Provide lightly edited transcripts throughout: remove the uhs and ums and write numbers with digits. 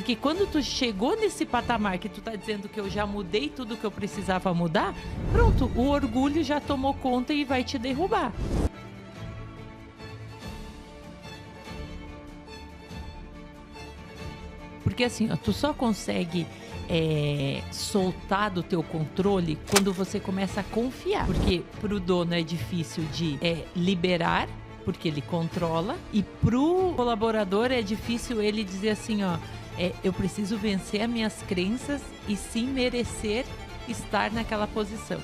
Porque quando tu chegou nesse patamar que tu tá dizendo que eu já mudei tudo que eu precisava mudar, pronto, o orgulho já tomou conta e vai te derrubar. Porque assim, ó, tu só consegue soltar do teu controle quando você começa a confiar. Porque pro dono é difícil de liberar, porque ele controla. E pro colaborador é difícil ele dizer assim, ó, eu preciso vencer as minhas crenças e sim merecer estar naquela posição.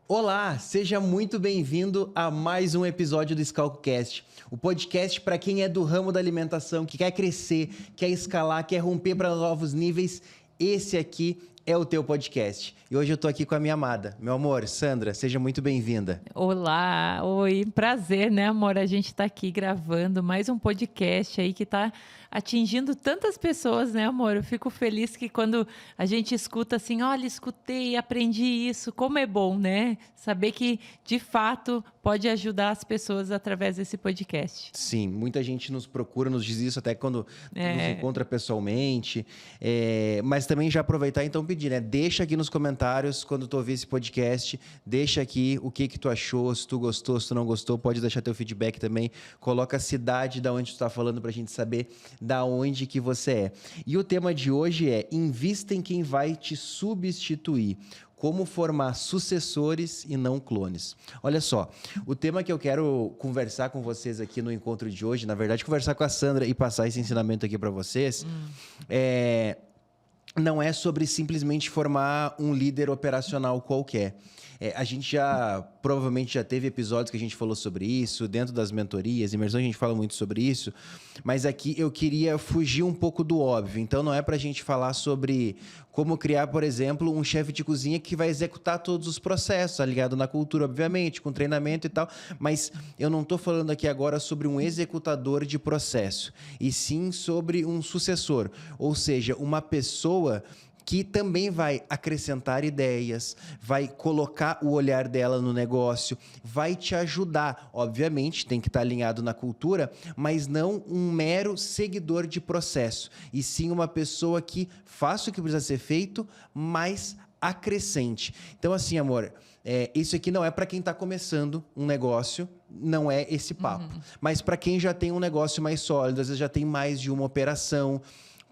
Olá, seja muito bem-vindo a mais um episódio do ScalcoCast, o podcast para quem é do ramo da alimentação, que quer crescer, quer escalar, quer romper para novos níveis. Esse aqui é o teu podcast. E hoje eu tô aqui com a minha amada. Meu amor, Sandra, seja muito bem-vinda. Olá, oi, prazer, né, amor? A gente tá aqui gravando mais um podcast aí que tá atingindo tantas pessoas, né, amor? Eu fico feliz que quando a gente escuta assim, olha, escutei, aprendi isso, como é bom, né? Saber que, de fato, pode ajudar as pessoas através desse podcast. Sim, muita gente nos procura, nos diz isso até quando nos encontra pessoalmente. Mas também já aproveitar então pedir, né? Deixa aqui nos comentários quando tu ouvir esse podcast, deixa aqui o que tu achou, se tu gostou, se tu não gostou, pode deixar teu feedback também. Coloca a cidade da onde tu tá falando pra gente saber da onde que você é. E o tema de hoje é: invista em quem vai te substituir. Como formar sucessores e não clones. Olha só, o tema que eu quero conversar com vocês aqui no encontro de hoje, na verdade, conversar com a Sandra e passar esse ensinamento aqui para vocês, não é sobre simplesmente formar um líder operacional qualquer. A gente provavelmente já teve episódios que a gente falou sobre isso, dentro das mentorias, imersões a gente fala muito sobre isso, mas aqui eu queria fugir um pouco do óbvio. Então não é para a gente falar sobre como criar, por exemplo, um chefe de cozinha que vai executar todos os processos, ligado na cultura, obviamente, com treinamento e tal, mas eu não estou falando aqui agora sobre um executador de processo, e sim sobre um sucessor, ou seja, uma pessoa que também vai acrescentar ideias, vai colocar o olhar dela no negócio, vai te ajudar. Obviamente, tem que estar alinhado na cultura, mas não um mero seguidor de processo, e sim uma pessoa que faça o que precisa ser feito, mas acrescente. Então, assim, amor, isso aqui não é para quem está começando um negócio, não é esse papo. Mas para quem já tem um negócio mais sólido, às vezes já tem mais de uma operação.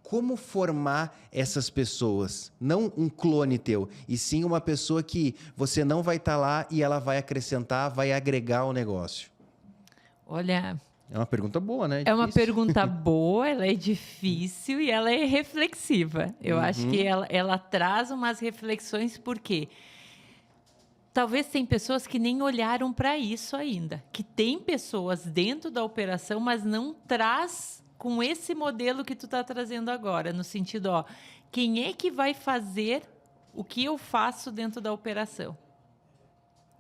Como formar essas pessoas? Não um clone teu, e sim uma pessoa que você não vai estar lá e ela vai acrescentar, vai agregar ao negócio. Olha, é uma pergunta boa, né? É uma pergunta boa, ela é difícil e ela é reflexiva. Eu acho que ela traz umas reflexões, porque talvez tem pessoas que nem olharam para isso ainda, que tem pessoas dentro da operação, mas não traz com esse modelo que tu está trazendo agora, no sentido, ó, quem é que vai fazer o que eu faço dentro da operação?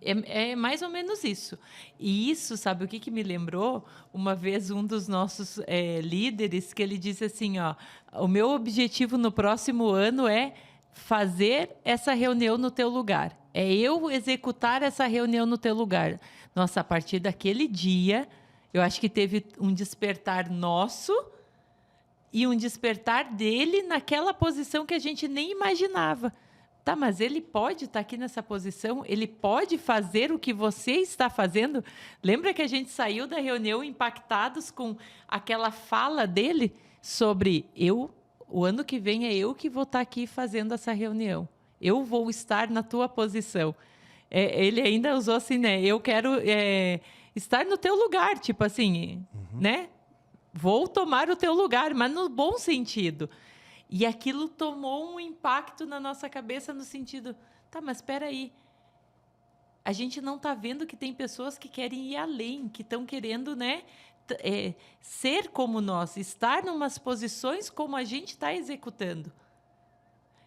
É mais ou menos isso. E isso, sabe o que me lembrou? Uma vez um dos nossos líderes, que ele disse assim, ó, o meu objetivo no próximo ano é fazer essa reunião no teu lugar. É eu executar essa reunião no teu lugar. Nossa, a partir daquele dia, eu acho que teve um despertar nosso e um despertar dele naquela posição que a gente nem imaginava. Tá, mas ele pode estar aqui nessa posição? Ele pode fazer o que você está fazendo? Lembra que a gente saiu da reunião impactados com aquela fala dele sobre o ano que vem é eu que vou estar aqui fazendo essa reunião. Eu vou estar na tua posição. Ele ainda usou assim, né? Eu quero estar no teu lugar, tipo assim, né? Vou tomar o teu lugar, mas no bom sentido. E aquilo tomou um impacto na nossa cabeça no sentido, tá, mas espera aí, a gente não está vendo que tem pessoas que querem ir além, que estão querendo, né, ser como nós, estar em umas posições como a gente está executando.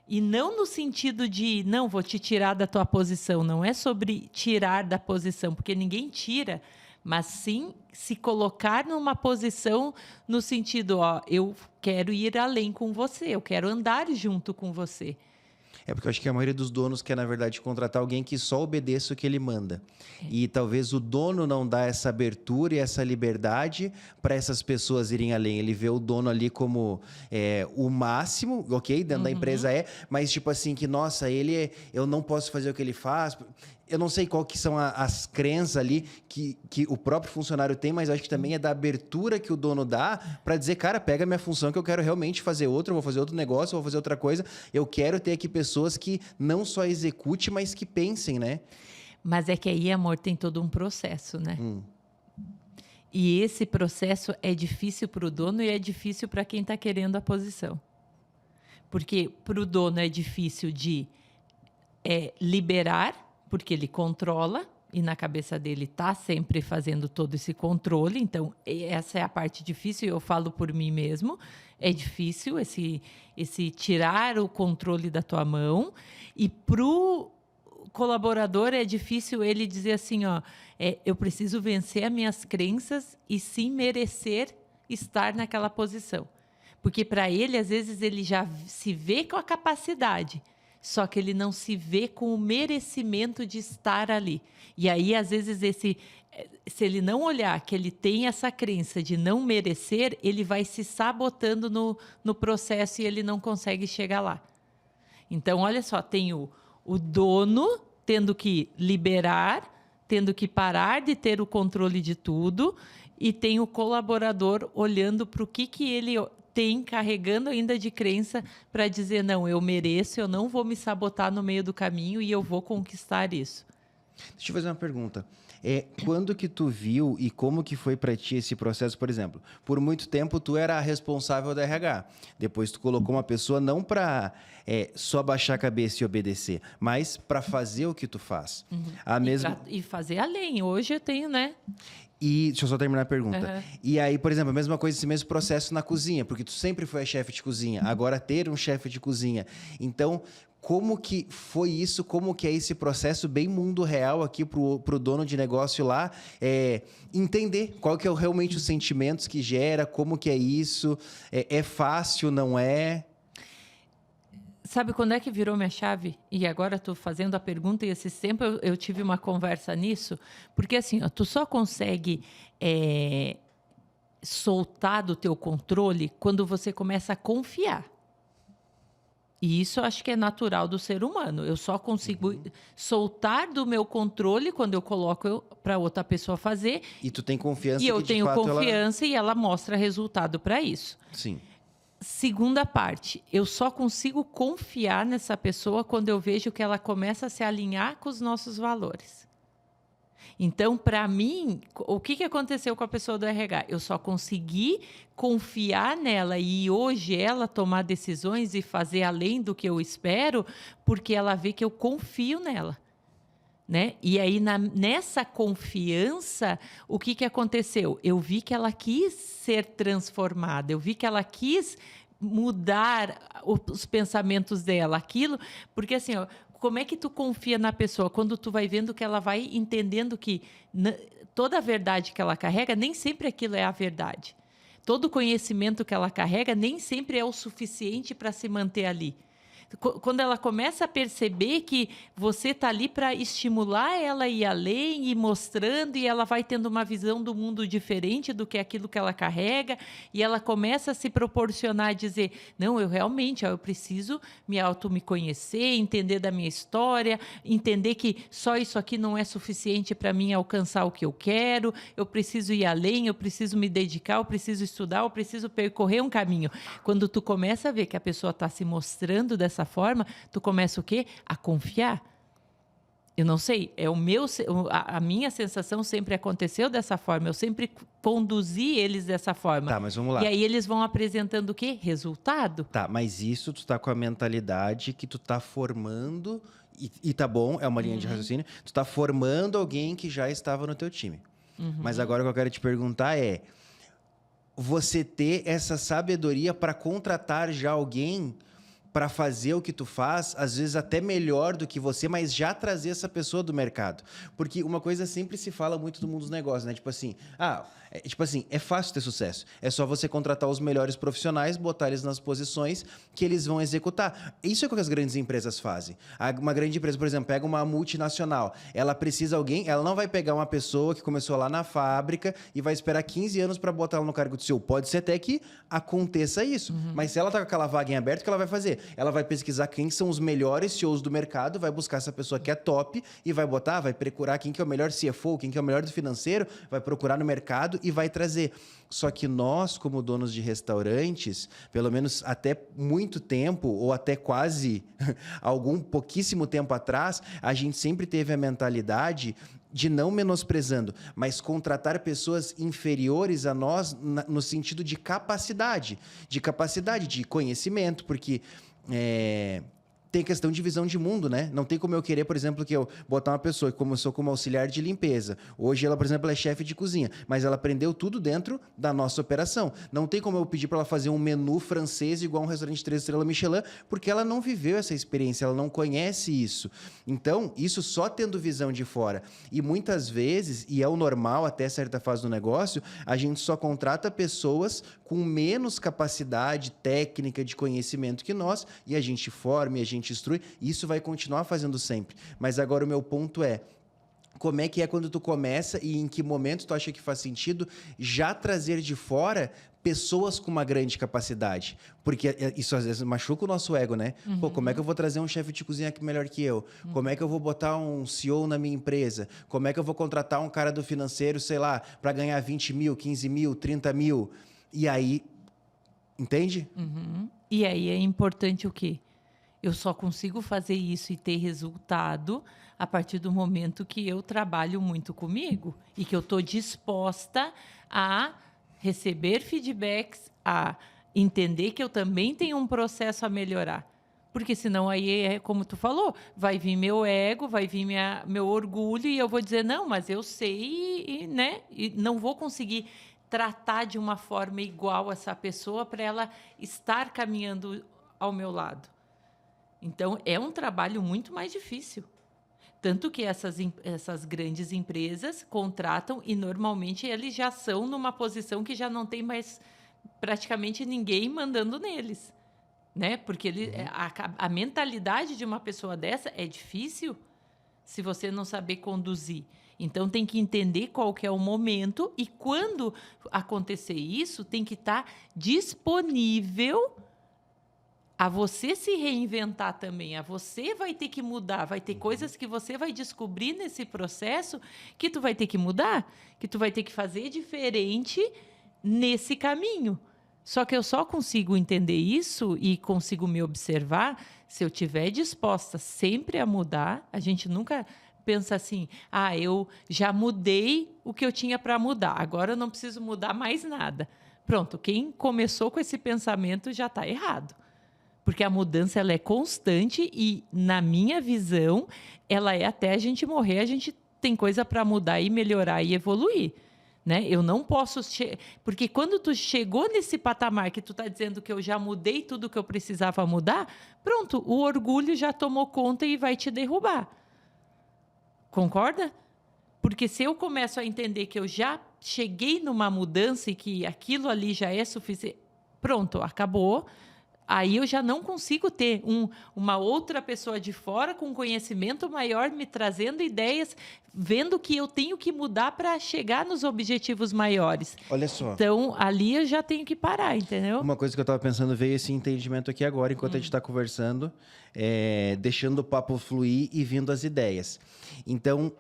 E não no sentido de, não, vou te tirar da tua posição, não é sobre tirar da posição, porque ninguém tira, mas sim se colocar numa posição no sentido, ó, eu quero ir além com você, eu quero andar junto com você. É porque eu acho que a maioria dos donos quer, na verdade, contratar alguém que só obedeça o que ele manda. E talvez o dono não dá essa abertura e essa liberdade para essas pessoas irem além. Ele vê o dono ali como o máximo, ok? Dentro da empresa mas tipo assim, que nossa, eu não posso fazer o que ele faz. Eu não sei qual que são as crenças ali que o próprio funcionário tem, mas acho que também é da abertura que o dono dá para dizer, cara, pega a minha função que eu quero realmente fazer outra, eu vou fazer outro negócio, eu vou fazer outra coisa. Eu quero ter aqui pessoas que não só executem, mas que pensem, né? Mas é que aí, amor, tem todo um processo, né? E esse processo é difícil para o dono e é difícil para quem está querendo a posição. Porque para o dono é difícil de liberar, porque ele controla e na cabeça dele está sempre fazendo todo esse controle. Então, essa é a parte difícil, eu falo por mim mesmo. É difícil esse tirar o controle da tua mão. E para o colaborador é difícil ele dizer assim, eu preciso vencer as minhas crenças e sim merecer estar naquela posição. Porque para ele, às vezes, ele já se vê com a capacidade, só que ele não se vê com o merecimento de estar ali. E aí, às vezes, se ele não olhar que ele tem essa crença de não merecer, ele vai se sabotando no processo e ele não consegue chegar lá. Então, olha só, tem o dono tendo que liberar, tendo que parar de ter o controle de tudo, e tem o colaborador olhando para o que ele tem, carregando ainda de crença para dizer, não, eu mereço, eu não vou me sabotar no meio do caminho e eu vou conquistar isso. Deixa eu fazer uma pergunta. Quando que tu viu e como que foi para ti esse processo? Por exemplo, por muito tempo tu era a responsável da RH. Depois tu colocou uma pessoa não para só baixar a cabeça e obedecer, mas para fazer o que tu faz. E fazer além. Hoje eu tenho, né? E deixa eu só terminar a pergunta. E aí, por exemplo, a mesma coisa, esse mesmo processo na cozinha, porque tu sempre foi a chefe de cozinha, agora ter um chefe de cozinha. Então, como que foi isso? Como que é esse processo bem mundo real aqui pro dono de negócio lá? Entender qual que é realmente os sentimentos que gera, como que é isso? É fácil, não é? Sabe quando é que virou minha chave? E agora estou fazendo a pergunta e esse tempo eu tive uma conversa nisso. Porque assim, tu só consegue soltar do teu controle quando você começa a confiar. E isso eu acho que é natural do ser humano. Eu só consigo soltar do meu controle quando eu coloco para outra pessoa fazer. E tu tem confiança e eu tenho confiança e ela mostra resultado para isso. Sim. Segunda parte, eu só consigo confiar nessa pessoa quando eu vejo que ela começa a se alinhar com os nossos valores. Então, para mim, o que aconteceu com a pessoa do RH? Eu só consegui confiar nela e hoje ela tomar decisões e fazer além do que eu espero, porque ela vê que eu confio nela. Né? E aí, nessa confiança, o que aconteceu? Eu vi que ela quis ser transformada, eu vi que ela quis mudar os pensamentos dela, aquilo, porque assim, como é que tu confia na pessoa? Quando tu vai vendo que ela vai entendendo que toda a verdade que ela carrega, nem sempre aquilo é a verdade. Todo o conhecimento que ela carrega, nem sempre é o suficiente para se manter ali. Quando ela começa a perceber que você está ali para estimular ela a ir além e mostrando, e ela vai tendo uma visão do mundo diferente do que aquilo que ela carrega, e ela começa a se proporcionar a dizer, não, eu realmente, eu preciso me conhecer, entender da minha história, entender que só isso aqui não é suficiente para mim alcançar o que eu quero, eu preciso ir além, eu preciso me dedicar, eu preciso estudar, eu preciso percorrer um caminho. Quando tu começa a ver que a pessoa está se mostrando dessa forma, tu começa o quê? A confiar. Eu não sei, a minha sensação sempre aconteceu dessa forma, eu sempre conduzi eles dessa forma. Tá, mas vamos lá. E aí eles vão apresentando o quê? Resultado. Tá, mas isso tu tá com a mentalidade que tu tá formando, e tá bom, é uma linha de raciocínio, tu tá formando alguém que já estava no teu time. Mas agora o que eu quero te perguntar é, você ter essa sabedoria para contratar já alguém para fazer o que tu faz, às vezes até melhor do que você, mas já trazer essa pessoa do mercado. Porque uma coisa sempre se fala muito do mundo dos negócios, né? Tipo assim, é fácil ter sucesso. É só você contratar os melhores profissionais, botar eles nas posições que eles vão executar. Isso é o que as grandes empresas fazem. Uma grande empresa, por exemplo, pega uma multinacional. Ela precisa de alguém, ela não vai pegar uma pessoa que começou lá na fábrica e vai esperar 15 anos para botar ela no cargo de CEO. Pode ser até que aconteça isso. Mas se ela tá com aquela vaga em aberto, o que ela vai fazer? Ela vai pesquisar quem são os melhores CEOs do mercado, vai buscar essa pessoa que é top e vai procurar quem que é o melhor CFO, quem que é o melhor do financeiro, vai procurar no mercado e vai trazer. Só que nós, como donos de restaurantes, pelo menos até muito tempo, ou até quase algum pouquíssimo tempo atrás, a gente sempre teve a mentalidade de não menosprezando, mas contratar pessoas inferiores a nós no sentido de capacidade de conhecimento, porque tem questão de visão de mundo, né? Não tem como eu querer, por exemplo, que eu botar uma pessoa que começou como auxiliar de limpeza. Hoje ela, por exemplo, é chefe de cozinha, mas ela aprendeu tudo dentro da nossa operação. Não tem como eu pedir para ela fazer um menu francês igual um restaurante 3 estrelas Michelin, porque ela não viveu essa experiência, ela não conhece isso. Então, isso só tendo visão de fora. E muitas vezes, e é o normal até certa fase do negócio, a gente só contrata pessoas com menos capacidade técnica de conhecimento que nós, e a gente forma, e a gente instrui, e isso vai continuar fazendo sempre. Mas agora o meu ponto é, como é que é quando tu começa e em que momento tu acha que faz sentido já trazer de fora pessoas com uma grande capacidade? Porque isso às vezes machuca o nosso ego, né? Pô, como é que eu vou trazer um chefe de cozinha melhor que eu? Como é que eu vou botar um CEO na minha empresa? Como é que eu vou contratar um cara do financeiro, sei lá, para ganhar 20 mil, 15 mil, 30 mil? E aí, entende? E aí é importante o quê? Eu só consigo fazer isso e ter resultado a partir do momento que eu trabalho muito comigo e que eu estou disposta a receber feedbacks, a entender que eu também tenho um processo a melhorar. Porque senão aí, como tu falou, vai vir meu ego, vai vir meu orgulho e eu vou dizer, não, mas eu sei, né? E não vou conseguir tratar de uma forma igual essa pessoa para ela estar caminhando ao meu lado. Então, é um trabalho muito mais difícil. Tanto que essas grandes empresas contratam e, normalmente, eles já são numa posição que já não tem mais praticamente ninguém mandando neles. Né? Porque a mentalidade de uma pessoa dessa é difícil se você não saber conduzir. Então, tem que entender qual que é o momento e, quando acontecer isso, tem que estar disponível a você se reinventar também. A você vai ter que mudar. Vai ter coisas que você vai descobrir nesse processo que tu vai ter que mudar, que tu vai ter que fazer diferente nesse caminho. Só que eu só consigo entender isso e consigo me observar se eu estiver disposta sempre a mudar. A gente nunca pensa assim, eu já mudei o que eu tinha para mudar, agora eu não preciso mudar mais nada. Pronto, quem começou com esse pensamento já está errado. Porque a mudança ela é constante e, na minha visão, ela é até a gente morrer, a gente tem coisa para mudar e melhorar e evoluir. Né? Eu não posso... Porque quando tu chegou nesse patamar que tu está dizendo que eu já mudei tudo que eu precisava mudar, pronto, o orgulho já tomou conta e vai te derrubar. Concorda? Porque se eu começo a entender que eu já cheguei numa mudança e que aquilo ali já é suficiente, pronto, acabou. Aí eu já não consigo ter uma outra pessoa de fora com conhecimento maior me trazendo ideias, vendo que eu tenho que mudar para chegar nos objetivos maiores. Olha só. Então, ali eu já tenho que parar, entendeu? Uma coisa que eu estava pensando, veio esse entendimento aqui agora, enquanto a gente está conversando, deixando o papo fluir e vindo as ideias. Então,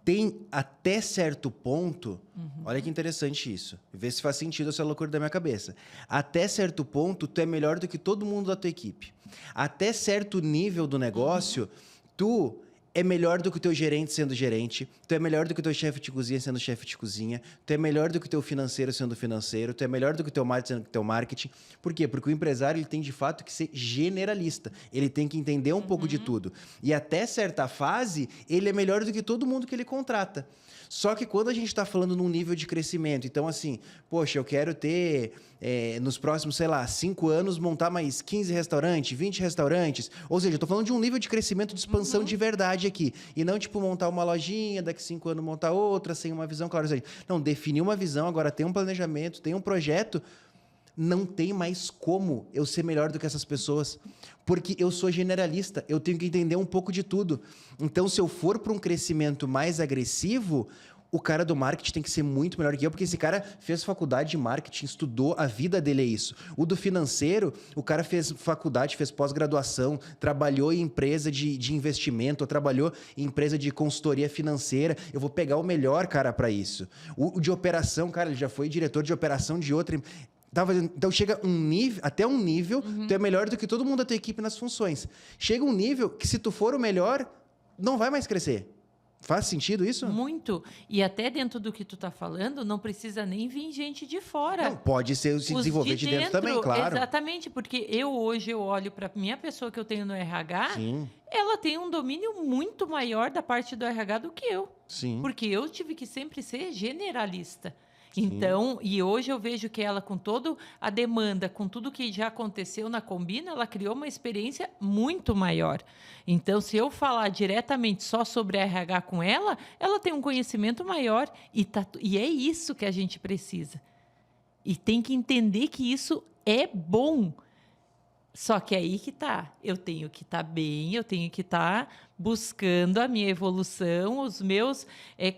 tem até certo ponto, olha que interessante isso, vê se faz sentido essa loucura da minha cabeça. Até certo ponto, tu é melhor do que todo mundo da tua equipe. Até certo nível do negócio, tu é melhor do que o teu gerente sendo gerente, tu é melhor do que o teu chefe de cozinha sendo chefe de cozinha, tu é melhor do que o teu financeiro sendo financeiro, tu é melhor do que o teu marketing sendo o teu marketing. Por quê? Porque o empresário ele tem de fato que ser generalista, ele tem que entender um pouco de tudo. E até certa fase, ele é melhor do que todo mundo que ele contrata. Só que quando a gente está falando num nível de crescimento, então assim, poxa, eu quero ter, nos próximos, 5 anos, montar mais 15 restaurantes, 20 restaurantes. Ou seja, eu estou falando de um nível de crescimento, de expansão de verdade aqui. E não, tipo, montar uma lojinha, daqui 5 anos montar outra, sem uma visão clara. Ou seja, não, definir uma visão, agora tem um planejamento, tem um projeto. Não tem mais como eu ser melhor do que essas pessoas, porque eu sou generalista, eu tenho que entender um pouco de tudo. Então, se eu for para um crescimento mais agressivo, o cara do marketing tem que ser muito melhor que eu, porque esse cara fez faculdade de marketing, estudou, a vida dele é isso. O do financeiro, o cara fez faculdade, fez pós-graduação, trabalhou em empresa de investimento, ou trabalhou em empresa de consultoria financeira. Eu vou pegar o melhor cara para isso. O de operação, cara, ele já foi diretor de operação de outra. Então chega até um nível, tu é melhor do que todo mundo da tua equipe nas funções. Chega um nível que se tu for o melhor, não vai mais crescer. Faz sentido isso? Muito. E até dentro do que tu tá falando, não precisa nem vir gente de fora. Não, pode se desenvolver de dentro também, claro. Exatamente, porque hoje eu olho para minha pessoa que eu tenho no RH, Sim. ela tem um domínio muito maior da parte do RH do que eu. Sim. Porque eu tive que sempre ser generalista. Então, e hoje eu vejo que ela, com toda a demanda, com tudo que já aconteceu na Combina, ela criou uma experiência muito maior. Então, se eu falar diretamente só sobre a RH com ela, ela tem um conhecimento maior. E é isso que a gente precisa. E tem que entender que isso é bom. Só que aí que tá. Eu tenho que estar bem, eu tenho que estar buscando a minha evolução, os meus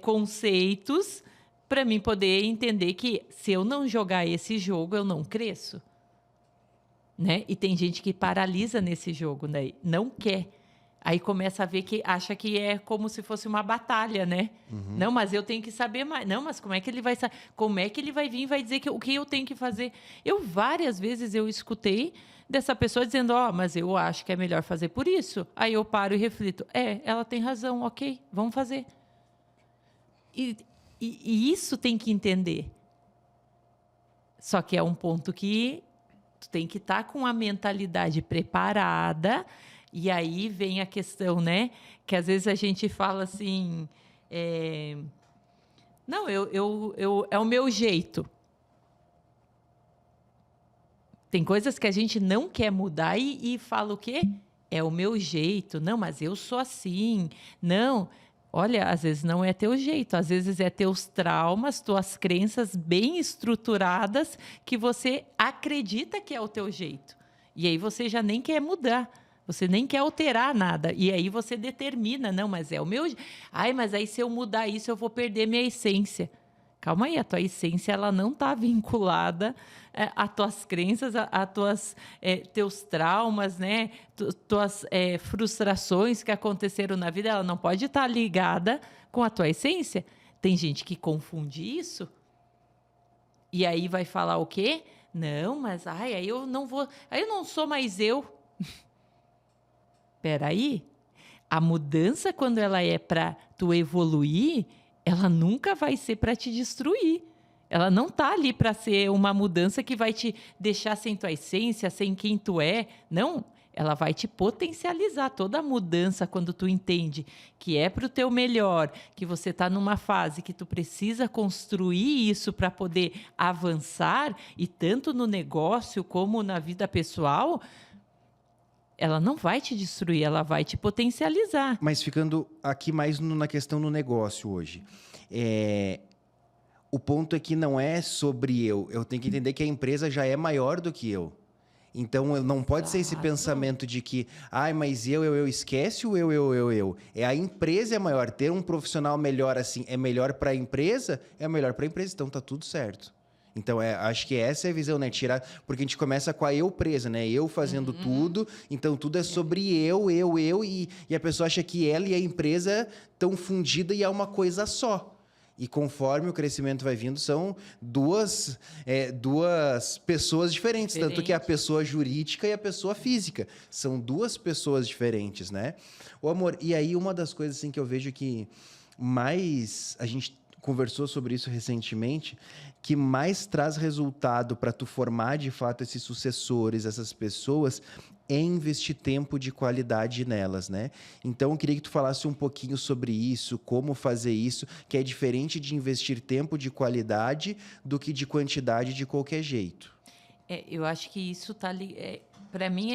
conceitos, para mim poder entender que se eu não jogar esse jogo, eu não cresço. Né? E tem gente que paralisa nesse jogo, né? Não quer. Aí começa a ver que acha que é como se fosse uma batalha, né? Não, mas eu tenho que saber mais. Não, mas como é que ele vai saber? Como é que ele vai vir e vai dizer o que eu tenho que fazer? Várias vezes eu escutei dessa pessoa dizendo, mas eu acho que é melhor fazer por isso. Aí eu paro e reflito. Ela tem razão, ok, vamos fazer. E isso tem que entender. Só que é um ponto que tu tem que estar com a mentalidade preparada. E aí vem a questão, né? Que às vezes a gente fala assim... Não, é o meu jeito. Tem coisas que a gente não quer mudar e fala o quê? É o meu jeito. Não, mas eu sou assim. Não... Olha, às vezes não é teu jeito, às vezes é teus traumas, tuas crenças bem estruturadas que você acredita que é o teu jeito. E aí você já nem quer mudar, você nem quer alterar nada. E aí você determina, não, mas é o meu... mas aí se eu mudar isso eu vou perder minha essência. Calma aí, a tua essência ela não está vinculada a tuas crenças, a teus traumas, né? Tuas frustrações que aconteceram na vida, ela não pode estar ligada com a tua essência. Tem gente que confunde isso. E aí vai falar o quê? Não, mas aí eu não vou... Aí eu não sou mais eu. Espera aí. A mudança, quando ela é para tu evoluir, ela nunca vai ser para te destruir. Ela não está ali para ser uma mudança que vai te deixar sem tua essência, sem quem tu é. Não, ela vai te potencializar. Toda mudança, quando tu entende que é para o teu melhor, que você está numa fase que tu precisa construir isso para poder avançar, e tanto no negócio como na vida pessoal, ela não vai te destruir, ela vai te potencializar. Mas ficando aqui mais na questão do negócio hoje, o ponto é que não é sobre eu tenho que entender que a empresa já é maior do que eu. Então, não pode ser esse pensamento de que, mas eu, esquece o eu. A empresa é maior, ter um profissional melhor assim é melhor para a empresa, então tá tudo certo. Então, acho que essa é a visão, né? Porque a gente começa com a eu presa, né? Eu fazendo tudo, então tudo é sobre eu, e a pessoa acha que ela e a empresa estão fundidas e é uma coisa só. E conforme o crescimento vai vindo, são duas pessoas diferentes. Tanto que a pessoa jurídica e a pessoa física. São duas pessoas diferentes, né? Ô, amor, e aí uma das coisas assim, que eu vejo que mais... A gente conversou sobre isso recentemente, que mais traz resultado para tu formar, de fato, esses sucessores, essas pessoas, é investir tempo de qualidade nelas, né? Então, eu queria que tu falasse um pouquinho sobre isso, como fazer isso, que é diferente de investir tempo de qualidade do que de quantidade de qualquer jeito. Eu acho que isso está ali. Para mim,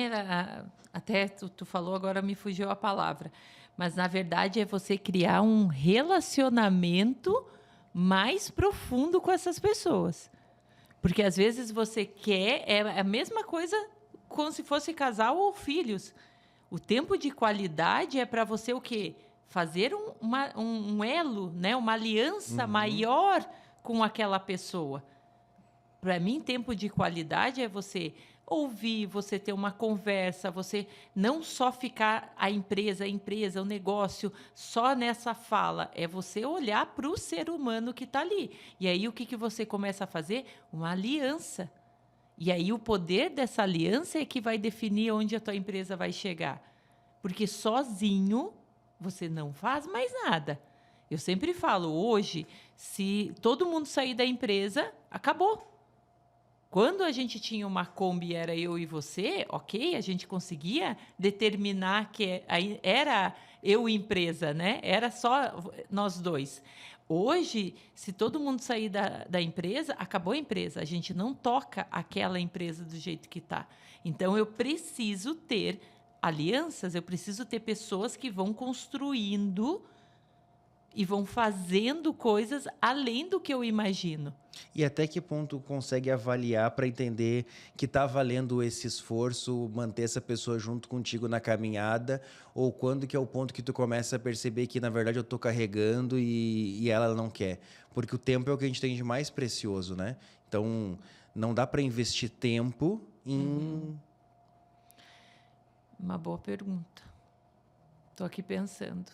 até tu falou, agora me fugiu a palavra. Mas, na verdade, é você criar um relacionamento mais profundo com essas pessoas. Porque, às vezes, você quer... É a mesma coisa como se fosse casal ou filhos. O tempo de qualidade é para você o quê? Fazer um elo, né? Uma aliança maior com aquela pessoa. Para mim, tempo de qualidade é você ouvir, você ter uma conversa, você não só ficar a empresa, o negócio, só nessa fala. É você olhar para o ser humano que está ali. E aí, o que você começa a fazer? Uma aliança. E aí, o poder dessa aliança é que vai definir onde a tua empresa vai chegar. Porque sozinho, você não faz mais nada. Eu sempre falo, hoje, se todo mundo sair da empresa, acabou. Quando a gente tinha uma Kombi, era eu e você, ok, a gente conseguia determinar que era eu e empresa, né? Era só nós dois. Hoje, se todo mundo sair da empresa, acabou a empresa. A gente não toca aquela empresa do jeito que está. Então, eu preciso ter alianças, eu preciso ter pessoas que vão construindo e vão fazendo coisas além do que eu imagino. E até que ponto consegue avaliar para entender que está valendo esse esforço, manter essa pessoa junto contigo na caminhada, ou quando que é o ponto que tu começa a perceber que, na verdade, eu estou carregando e ela não quer? Porque o tempo é o que a gente tem de mais precioso, né? Então, não dá para investir tempo em... Uma boa pergunta. Estou aqui pensando.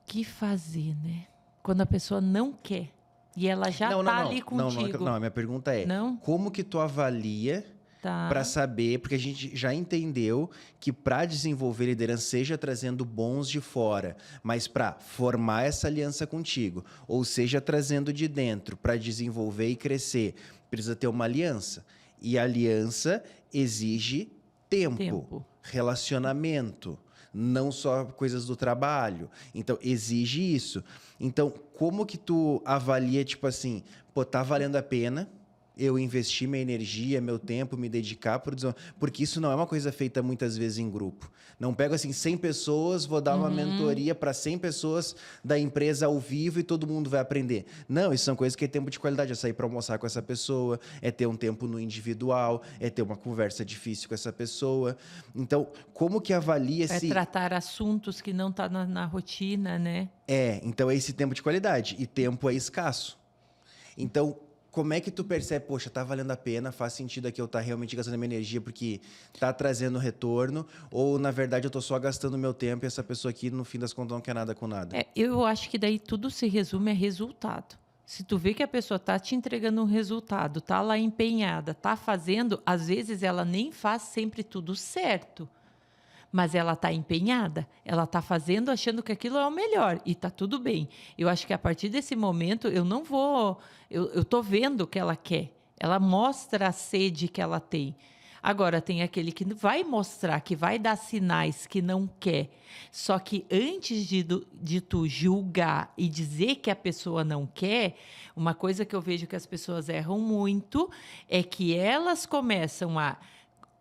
O que fazer, né? Quando a pessoa não quer e ela já está ali contigo. Não, a minha pergunta é, como que tu avalia para saber, porque a gente já entendeu que para desenvolver liderança, seja trazendo bons de fora, mas para formar essa aliança contigo, ou seja, trazendo de dentro para desenvolver e crescer, precisa ter uma aliança. E a aliança exige tempo. Relacionamento. Não só coisas do trabalho. Então, exige isso. Então, como que tu avalia, tipo assim, pô, tá valendo a pena eu investir minha energia, meu tempo, me dedicar para o desenvolvimento? Porque isso não é uma coisa feita muitas vezes em grupo. Não pego assim 100 pessoas, vou dar uma mentoria para 100 pessoas da empresa ao vivo e todo mundo vai aprender. Não, isso são coisas que é tempo de qualidade. É sair para almoçar com essa pessoa, é ter um tempo no individual, é ter uma conversa difícil com essa pessoa. Então, como que avalia se... É tratar assuntos que não estão na rotina, né? Então é esse tempo de qualidade. E tempo é escasso. Então, como é que tu percebe, poxa, tá valendo a pena, faz sentido aqui eu estar realmente gastando minha energia porque tá trazendo retorno, ou na verdade eu tô só gastando meu tempo e essa pessoa aqui, no fim das contas, não quer nada com nada? Eu acho que daí tudo se resume a resultado. Se tu vê que a pessoa tá te entregando um resultado, tá lá empenhada, tá fazendo, às vezes ela nem faz sempre tudo certo, mas ela está empenhada, ela está fazendo, achando que aquilo é o melhor, e está tudo bem. Eu acho que a partir desse momento, eu não vou... Eu estou vendo o que ela quer, ela mostra a sede que ela tem. Agora, tem aquele que vai mostrar, que vai dar sinais que não quer. Só que antes de tu julgar e dizer que a pessoa não quer, uma coisa que eu vejo que as pessoas erram muito é que elas começam a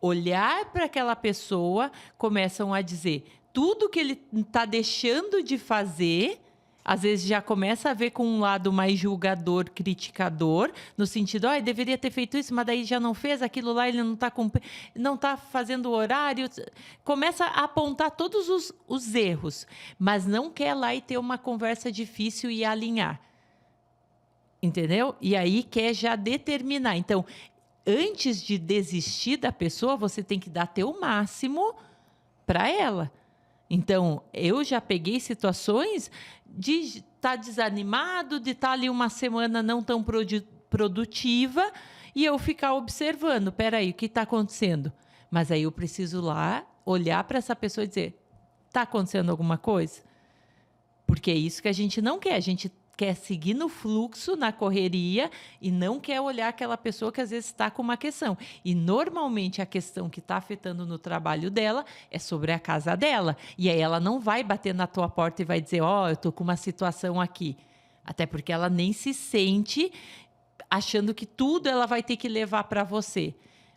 olhar para aquela pessoa, começam a dizer tudo que ele está deixando de fazer, às vezes já começa a ver com um lado mais julgador, criticador, no sentido, deveria ter feito isso, mas daí já não fez, aquilo lá ele não está fazendo o horário, começa a apontar todos os erros, mas não quer lá e ter uma conversa difícil e alinhar. Entendeu? E aí quer já determinar. Então, antes de desistir da pessoa, você tem que dar teu máximo para ela. Então, eu já peguei situações de estar desanimado, de estar ali uma semana não tão produtiva e eu ficar observando, peraí, o que está acontecendo? Mas aí eu preciso lá olhar para essa pessoa e dizer, está acontecendo alguma coisa? Porque é isso que a gente não quer. A gente quer seguir no fluxo, na correria, e não quer olhar aquela pessoa que às vezes está com uma questão. E normalmente a questão que está afetando no trabalho dela é sobre a casa dela. E aí ela não vai bater na tua porta e vai dizer, eu estou com uma situação aqui. Até porque ela nem se sente achando que tudo ela vai ter que levar para você.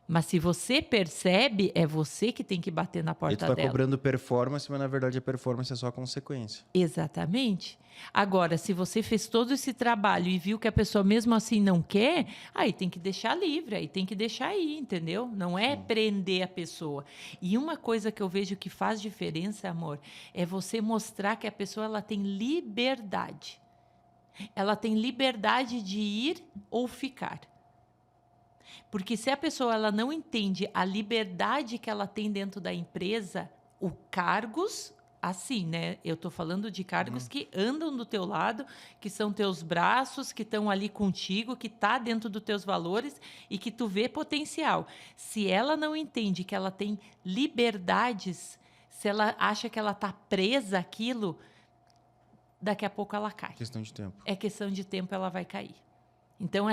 Mas se você percebe, é você que tem que bater na porta dela. E tu tá cobrando performance, mas na verdade a performance é só a consequência. Exatamente. Agora, se você fez todo esse trabalho e viu que a pessoa mesmo assim não quer, aí tem que deixar livre, aí tem que deixar aí, entendeu? Não é prender a pessoa. E uma coisa que eu vejo que faz diferença, amor, é você mostrar que a pessoa ela tem liberdade. Ela tem liberdade de ir ou ficar. Porque se a pessoa ela não entende a liberdade que ela tem dentro da empresa, os cargos, assim, né? Eu estou falando de cargos que andam do teu lado, que são teus braços, que estão ali contigo, que está dentro dos teus valores e que tu vê potencial. Se ela não entende que ela tem liberdades, se ela acha que ela está presa àquilo, daqui a pouco ela cai. Questão de tempo. É questão de tempo, ela vai cair. Então,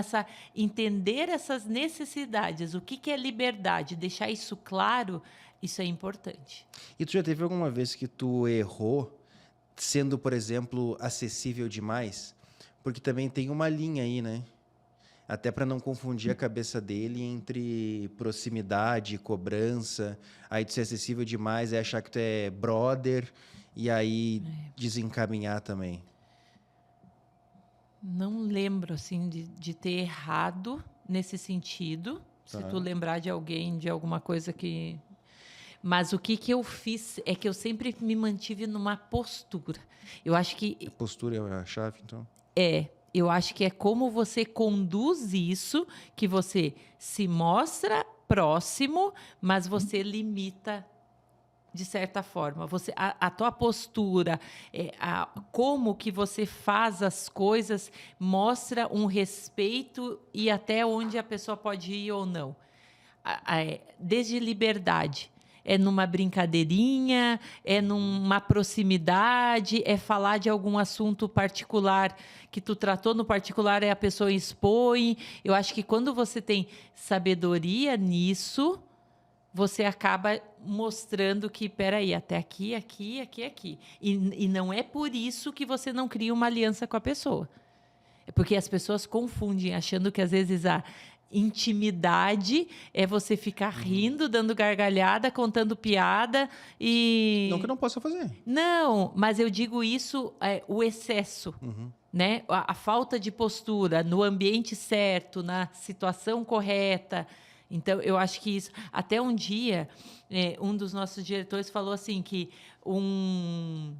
entender essas necessidades, o que é liberdade, deixar isso claro, isso é importante. E tu já teve alguma vez que tu errou sendo, por exemplo, acessível demais? Porque também tem uma linha aí, né? Até para não confundir a cabeça dele entre proximidade e cobrança. Aí tu ser acessível demais é achar que tu é brother e aí desencaminhar também. Não lembro, assim, de ter errado nesse sentido. Se tu lembrar de alguém, de alguma coisa que... Mas o que eu fiz é que eu sempre me mantive numa postura. Eu acho que... A postura é a chave, então? Eu acho que é como você conduz isso, que você se mostra próximo, mas você limita de certa forma. A tua postura, como que você faz as coisas, mostra um respeito e até onde a pessoa pode ir ou não. Desde liberdade. É numa brincadeirinha, é numa proximidade, é falar de algum assunto particular que tu tratou no particular e a pessoa expõe. Eu acho que quando você tem sabedoria nisso, você acaba mostrando que, peraí, até aqui, aqui, aqui, aqui. E não é por isso que você não cria uma aliança com a pessoa. É porque as pessoas confundem, achando que às vezes a intimidade é você ficar rindo, dando gargalhada, contando piada e... Não que eu não possa fazer. Não, mas eu digo isso, o excesso, né? A falta de postura no ambiente certo, na situação correta. Então, eu acho que isso... Até um dia, um dos nossos diretores falou assim, que um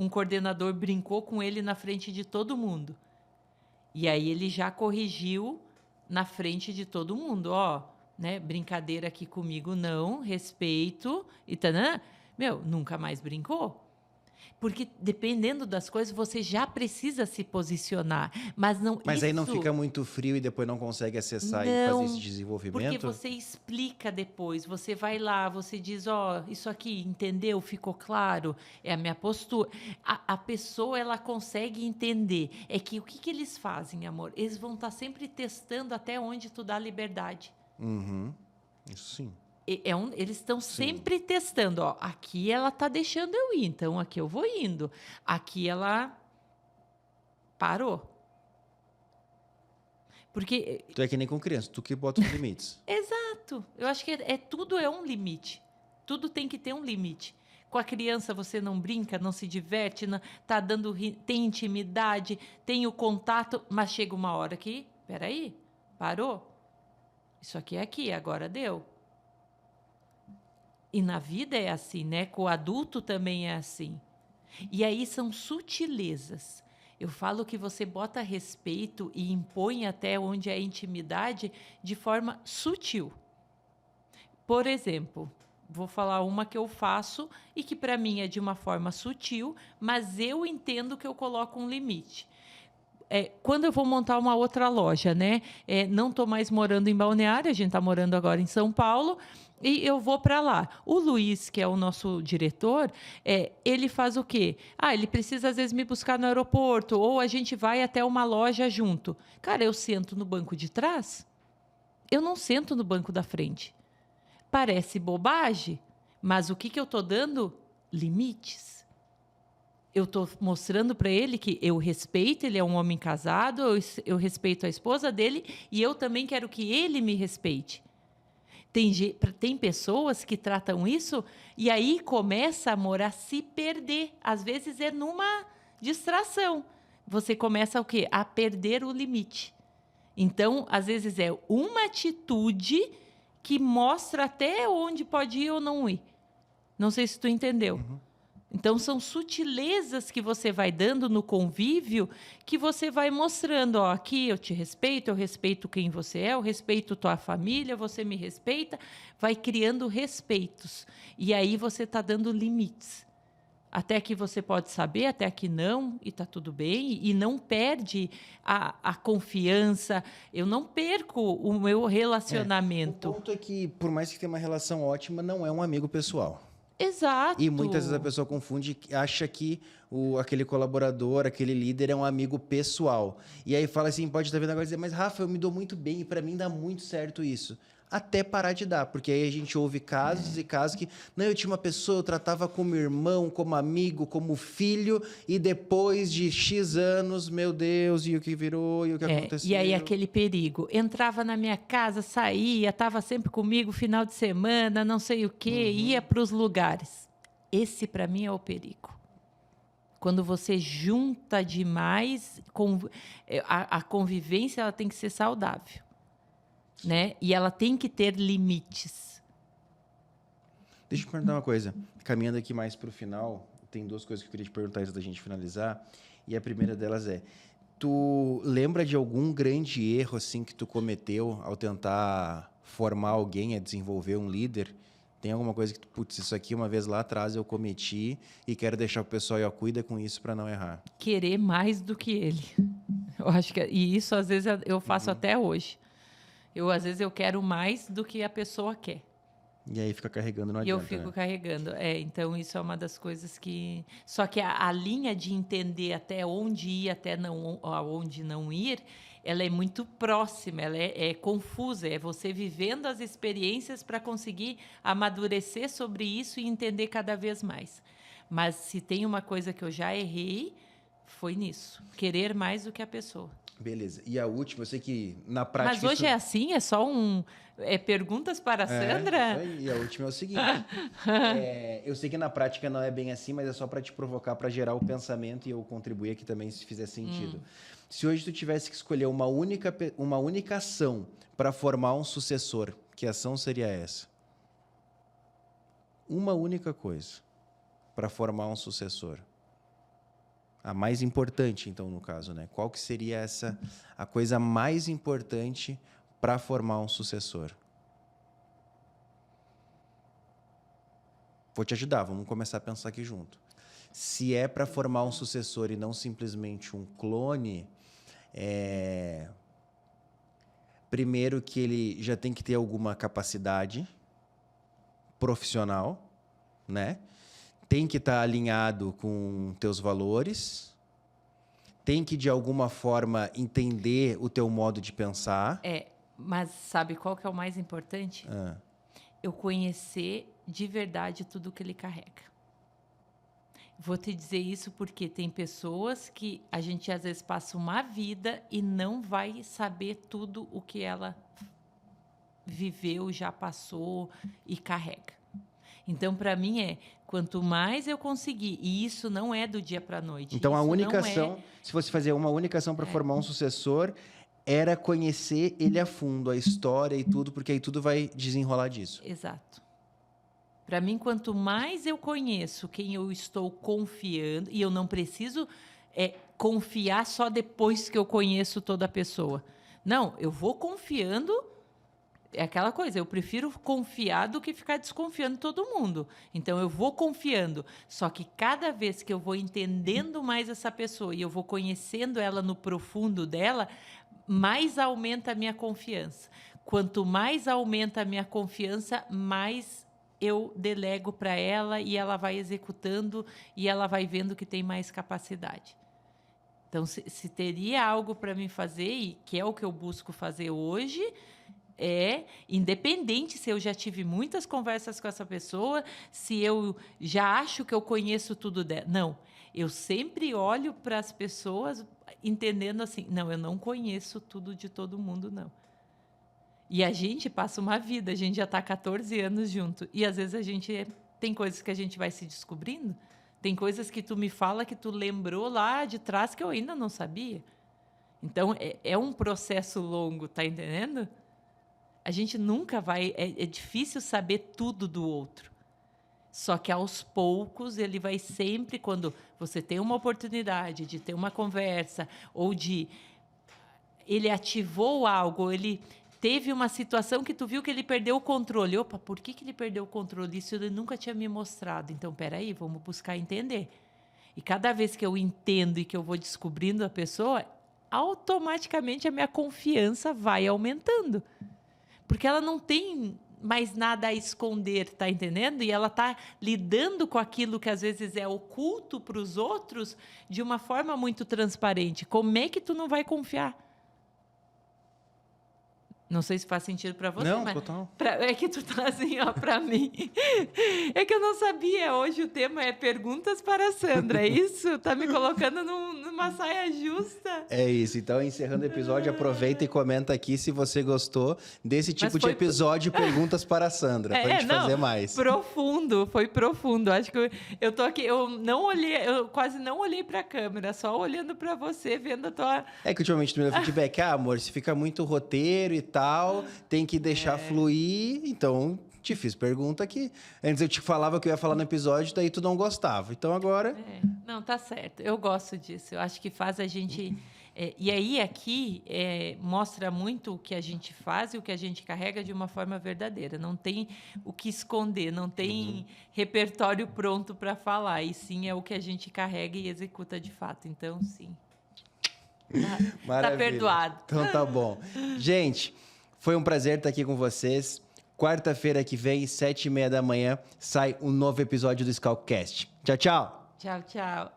coordenador brincou com ele na frente de todo mundo. E aí ele já corrigiu na frente de todo mundo. Né? Brincadeira aqui comigo não, respeito. E tanã. Nunca mais brincou. Porque, dependendo das coisas, você já precisa se posicionar. Mas aí não fica muito frio e depois não consegue acessar e fazer esse desenvolvimento? Porque você explica depois. Você vai lá, você diz, isso aqui, entendeu? Ficou claro? É a minha postura. A pessoa, ela consegue entender. É que o que eles fazem, amor? Eles vão estar sempre testando até onde tu dá liberdade. Isso sim. Eles estão sempre testando. Aqui ela está deixando eu ir, então aqui eu vou indo. Aqui ela parou. Porque... Tu é que nem com criança, tu que bota os limites. Exato. Eu acho que tudo é um limite. Tudo tem que ter um limite. Com a criança você não brinca, não se diverte, tem intimidade, tem o contato, mas chega uma hora que, peraí, parou. Isso aqui é aqui, agora deu. E na vida é assim, né? Com o adulto também é assim. E aí são sutilezas. Eu falo que você bota respeito e impõe até onde é intimidade de forma sutil. Por exemplo, Vou falar uma que eu faço e que para mim é de uma forma sutil, mas eu entendo que eu coloco um limite. Quando eu vou montar uma outra loja, né? Não estou mais morando em Balneário, a gente está morando agora em São Paulo, e eu vou para lá. O Luiz, que é o nosso diretor, ele faz o quê? Ele precisa, às vezes, me buscar no aeroporto, ou a gente vai até uma loja junto. Cara, eu sento no banco de trás, eu não sento no banco da frente. Parece bobagem, mas o que eu estou dando? Limites. Eu estou mostrando para ele que eu respeito, ele é um homem casado, eu respeito a esposa dele e eu também quero que ele me respeite. Tem pessoas que tratam isso e aí começa, amor, a se perder. Às vezes é numa distração. Você começa o quê? A perder o limite. Então, às vezes é uma atitude que mostra até onde pode ir ou não ir. Não sei se tu entendeu. Uhum. Então, são sutilezas que você vai dando no convívio que você vai mostrando. Ó, aqui eu te respeito, eu respeito quem você é, eu respeito tua família, você me respeita. Vai criando respeitos. E aí você está dando limites. Até que você pode saber, até que não, e está tudo bem. E não perde a confiança. Eu não perco o meu relacionamento. O ponto é que, por mais que tenha uma relação ótima, não é um amigo pessoal. Exato. E muitas vezes a pessoa confunde, acha que aquele colaborador, aquele líder é um amigo pessoal. E aí fala assim, pode estar vendo agora e dizer, mas Rafa, eu me dou muito bem e para mim dá muito certo isso. Até parar de dar, porque aí a gente ouve casos e casos que, não, eu tinha uma pessoa, eu tratava como irmão, como amigo, como filho, e depois de X anos, meu Deus, e o que virou, e o que aconteceu. E aí aquele perigo. Entrava na minha casa, saía, estava sempre comigo, final de semana, não sei o quê, ia para os lugares. Esse, para mim, é o perigo. Quando você junta demais, a convivência ela tem que ser saudável. Né? E ela tem que ter limites. Deixa eu te perguntar uma coisa. Caminhando aqui mais para o final, tem duas coisas que eu queria te perguntar antes da gente finalizar. E a primeira delas é, tu lembra de algum grande erro assim que tu cometeu ao tentar formar alguém, a desenvolver um líder? Tem alguma coisa que tu, putz, isso aqui uma vez lá atrás eu cometi e quero deixar o pessoal, ó, cuida com isso para não errar. Querer mais do que ele. Eu acho que e isso às vezes eu faço até hoje. Às vezes eu quero mais do que a pessoa quer. E aí fica carregando, não adianta. E eu fico carregando. Então, isso é uma das coisas que... Só que a linha de entender até onde ir, até aonde não ir, ela é muito próxima, ela é confusa. É você vivendo as experiências para conseguir amadurecer sobre isso e entender cada vez mais. Mas se tem uma coisa que eu já errei, foi nisso. Querer mais do que a pessoa. Beleza. E a última, eu sei que na prática... Mas hoje é assim? É só perguntas para a Sandra? Isso aí. E a última é o seguinte. Eu sei que na prática não é bem assim, mas é só para te provocar, para gerar o pensamento e eu contribuir aqui também, se fizer sentido. Se hoje tu tivesse que escolher uma única ação para formar um sucessor, que ação seria essa? Uma única coisa para formar um sucessor. A mais importante, então, no caso, né? Qual que seria a coisa mais importante para formar um sucessor? Vou te ajudar, vamos começar a pensar aqui junto. Se é para formar um sucessor e não simplesmente um clone, primeiro que ele já tem que ter alguma capacidade profissional, né? Tem que estar alinhado com teus valores, tem que, de alguma forma, entender o teu modo de pensar. Mas sabe qual que é o mais importante? Eu conhecer de verdade tudo que ele carrega. Vou te dizer isso porque tem pessoas que a gente, às vezes, passa uma vida e não vai saber tudo o que ela viveu, já passou e carrega. Então, para mim, quanto mais eu conseguir, e isso não é do dia para a noite. Então, a única ação, se fosse fazer uma única ação para formar um sucessor, era conhecer ele a fundo, a história e tudo, porque aí tudo vai desenrolar disso. Exato. Para mim, quanto mais eu conheço quem eu estou confiando, e eu não preciso confiar só depois que eu conheço toda a pessoa. Não, eu vou confiando é aquela coisa, eu prefiro confiar do que ficar desconfiando todo mundo. Então, eu vou confiando. Só que cada vez que eu vou entendendo mais essa pessoa e eu vou conhecendo ela no profundo dela, mais aumenta a minha confiança. Quanto mais aumenta a minha confiança, mais eu delego para ela e ela vai executando e ela vai vendo que tem mais capacidade. Então, se teria algo para mim fazer, e que é o que eu busco fazer hoje, independente se eu já tive muitas conversas com essa pessoa, se eu já acho que eu conheço tudo dela. Não, eu sempre olho para as pessoas entendendo assim, não, eu não conheço tudo de todo mundo, não. E a gente passa uma vida, a gente já está 14 anos junto, e às vezes a gente tem coisas que a gente vai se descobrindo, tem coisas que tu me fala que tu lembrou lá de trás que eu ainda não sabia. Então, é um processo longo, tá entendendo? A gente nunca vai... É difícil saber tudo do outro. Só que, aos poucos, ele vai sempre... Quando você tem uma oportunidade de ter uma conversa, ou de... Ele ativou algo, ele teve uma situação que tu viu que ele perdeu o controle. Opa, por que ele perdeu o controle? Isso ele nunca tinha me mostrado. Então, peraí, vamos buscar entender. E cada vez que eu entendo e que eu vou descobrindo a pessoa, automaticamente a minha confiança vai aumentando. Porque ela não tem mais nada a esconder, tá entendendo? E ela tá lidando com aquilo que às vezes é oculto para os outros de uma forma muito transparente. Como é que tu não vai confiar? Não sei se faz sentido para você, não, mas total. É que tu tá assim, ó, para mim. É que eu não sabia. Hoje o tema é perguntas para a Sandra. É isso? Tá me colocando numa saia justa. É isso. Então, encerrando o episódio, aproveita e comenta aqui se você gostou desse tipo de episódio, perguntas para a Sandra, pra gente fazer mais. Profundo, foi profundo. Acho que eu tô aqui, eu não olhei, eu quase não olhei para a câmera, só olhando para você, vendo a tua... É que ultimamente tu me deu feedback, amor, se fica muito roteiro e tal, tem que deixar fluir, então te fiz pergunta aqui. Antes eu te falava que eu ia falar no episódio, daí tu não gostava. Então agora... Não, tá certo. Eu gosto disso. Eu acho que faz a gente... e aí aqui mostra muito o que a gente faz e o que a gente carrega de uma forma verdadeira. Não tem o que esconder, não tem repertório pronto para falar. E sim, é o que a gente carrega e executa de fato. Então, sim. Tá perdoado. Então tá bom. Gente, foi um prazer estar aqui com vocês. Quarta-feira que vem, 7h30 da manhã, sai um novo episódio do Scalpcast. Tchau, tchau! Tchau, tchau.